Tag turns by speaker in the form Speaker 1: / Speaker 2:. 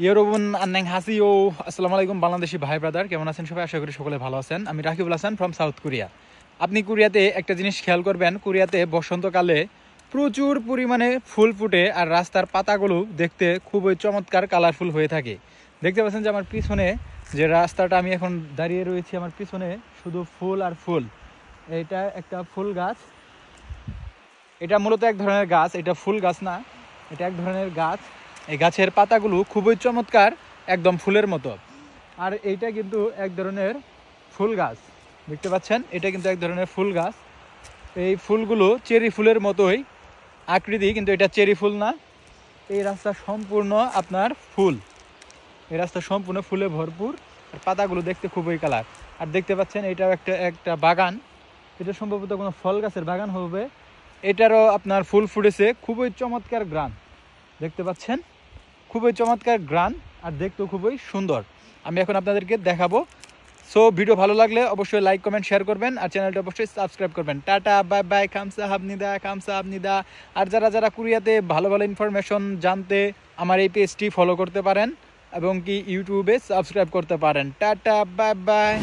Speaker 1: ইয়েরোবন আন্নাং হাসিও আসসালামু আলাইকুম বাংলাদেশি ভাই ব্রাদার, কেমন আছেন সবাই? আশা করি সকলে ভালো আছেন। আমি Rakibul Hasan from south Korea. আপনি কোরিয়াতে একটা জিনিস খেয়াল করবেন, কোরিয়াতে বসন্তকালে প্রচুর পরিমাণে ফুল ফুটে আর রাস্তার পাতাগুলো দেখতে খুবই চমৎকার কালারফুল হয়ে থাকে। দেখতে পাচ্ছেন যে আমার পিছনে যে রাস্তাটা আমি এখন দাঁড়িয়ে রয়েছি, আমার পিছনে শুধু ফুল আর ফুল। এটা একটা ফুল গাছ, এটা মূলত এক ধরনের গাছ, এটা ফুল গাছ না, এটা এক ধরনের গাছ। এই গাছের পাতাগুলো খুবই চমৎকার, একদম ফুলের মতো। আর এইটা কিন্তু এক ধরনের ফুল গাছ, দেখতে পাচ্ছেন, এটা কিন্তু এক ধরনের ফুল গাছ। এই ফুলগুলো চেরি ফুলের মতোই আকৃতি, কিন্তু এটা চেরি ফুল না। এই রাস্তা সম্পূর্ণ আপনার ফুল, এই রাস্তা সম্পূর্ণ ফুলে ভরপুর, আর পাতাগুলো দেখতে খুবই কালার। আর দেখতে পাচ্ছেন এটাও একটা বাগান, এটা সম্ভবত কোনো ফল গাছের বাগান হবে। এটারও আপনার ফুল ফুটেছে, খুবই চমৎকার গ্রান, দেখতে পাচ্ছেন, খুবই চমৎকার গ্রান, আর দেখতেও খুবই সুন্দর। আমি এখন আপনাদেরকে দেখাবো। সো ভিডিও ভালো লাগলে অবশ্যই লাইক কমেন্ট শেয়ার করবেন, আর চ্যানেলটা অবশ্যই সাবস্ক্রাইব করবেন। টাটা বাই বাই, খামসা হাবনিদা। আর যারা কোরিয়াতে ভালো ভালো ইনফরমেশন জানতে আমার এই পেজটি ফলো করতে পারেন এবং কি ইউটিউবে সাবস্ক্রাইব করতে পারেন। Tata bye by.